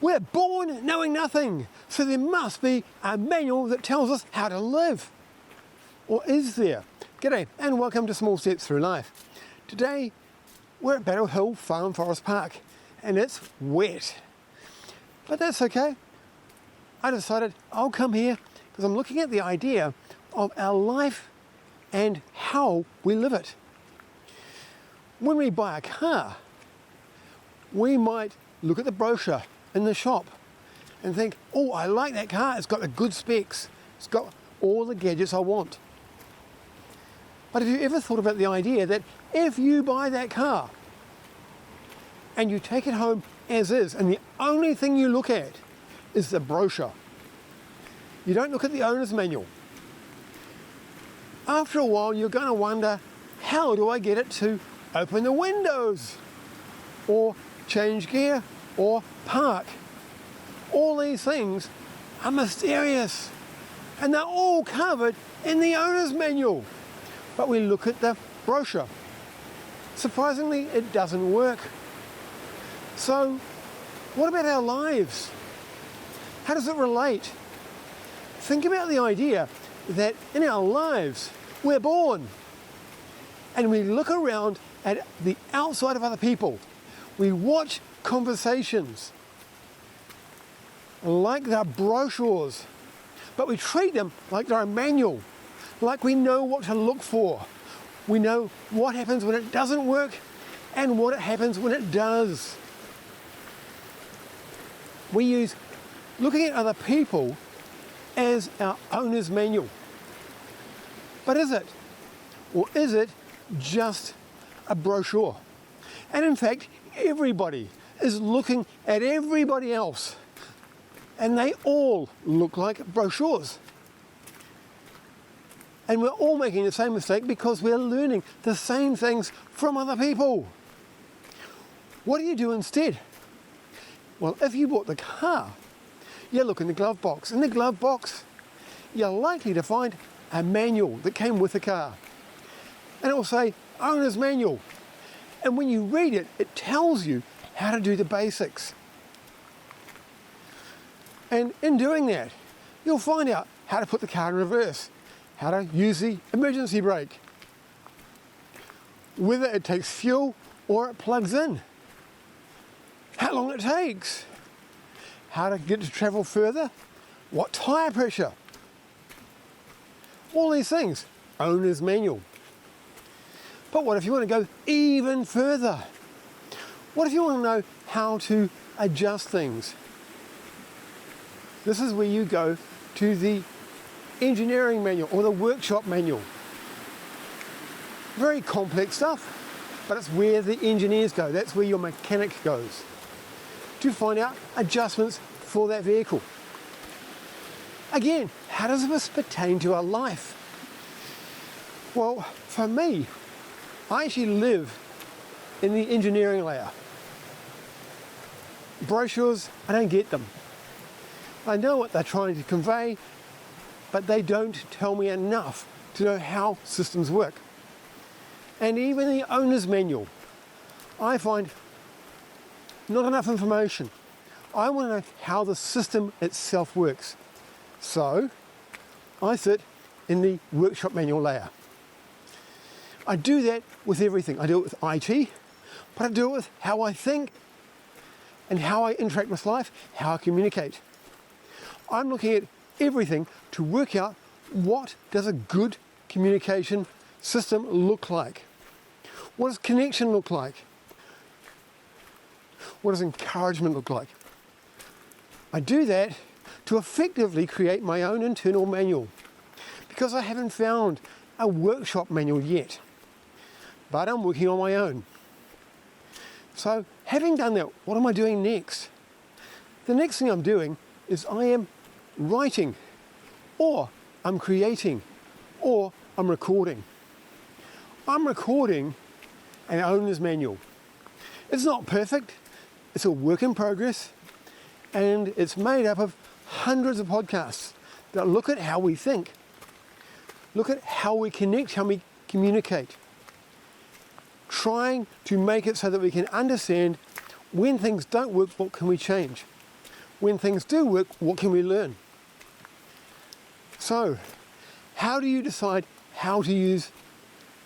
We're born knowing nothing, so there must be a manual that tells us how to live. Or is there? G'day and welcome to Small Steps Through Life. Today we're at Battle Hill Farm Forest Park and it's wet. But that's okay. I decided I'll come here because I'm looking at the idea of our life and how we live it. When we buy a car, we might look at the brochure in the shop and think, oh, I like that car, it's got the good specs, it's got all the gadgets I want. But have you ever thought about the idea that if you buy that car and you take it home as is, and the only thing you look at is the brochure, you don't look at the owner's manual, after a while you're going to wonder, how do I get it to open the windows or change gear or park? All these things are mysterious and they're all covered in the owner's manual. But we look at the brochure. Surprisingly, it doesn't work. So what about our lives? How does it relate? Think about the idea that in our lives we're born and we look around at the outside of other people. We watch conversations like they're brochures, but we treat them like they're a manual, like we know what to look for. We know what happens when it doesn't work and what happens when it does. We use looking at other people as our owner's manual. But is it? Or is it just a brochure? And in fact, everybody is looking at everybody else and they all look like brochures. And we're all making the same mistake because we're learning the same things from other people. What do you do instead? Well, if you bought the car, you look in the glove box. In the glove box, you're likely to find a manual that came with the car. And it will say, owner's manual. And when you read it, it tells you how to do the basics. And in doing that, you'll find out how to put the car in reverse, how to use the emergency brake, whether it takes fuel or it plugs in, how long it takes, how to get to travel further, what tyre pressure. All these things, owner's manual. But what if you want to go even further? What if you want to know how to adjust things? This is where you go to the engineering manual or the workshop manual. Very complex stuff, but it's where the engineers go. That's where your mechanic goes to find out adjustments for that vehicle. Again, how does this pertain to our life? Well, for me, I actually live in the engineering layer. Brochures, I don't get them. I know what they're trying to convey, but they don't tell me enough to know how systems work. And even the owner's manual, I find not enough information. I want to know how the system itself works. So I sit in the workshop manual layer. I do that with everything. I do it with IT, but I do it with how I think and how I interact with life, how I communicate. I'm looking at everything to work out what does a good communication system look like? What does connection look like? What does encouragement look like? I do that to effectively create my own internal manual because I haven't found a workshop manual yet, but I'm working on my own. So having done that, what am I doing next? The next thing I'm doing is I am writing, or I'm creating, or I'm recording. I'm recording an owner's manual. It's not perfect, it's a work in progress, and it's made up of hundreds of podcasts that look at how we think, look at how we connect, how we communicate, trying to make it so that we can understand when things don't work, what can we change? when things do work, what can we learn? So, how do you decide how to use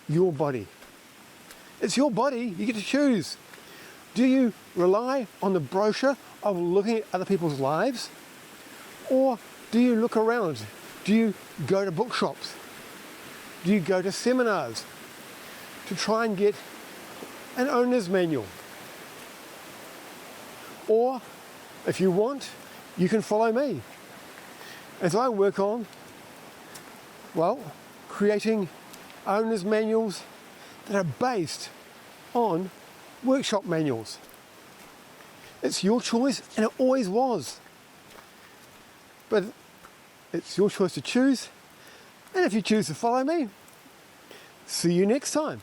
your body? It's your body, you get to choose. Do you rely on the brochure of looking at other people's lives? Or do you look around? Do you go to bookshops? Do you go to seminars to try and get an owner's manual? Or, if you want, you can follow me as I work on, well, creating owner's manuals that are based on workshop manuals. It's your choice, and it always was. But it's your choice to choose, and if you choose to follow me, see you next time.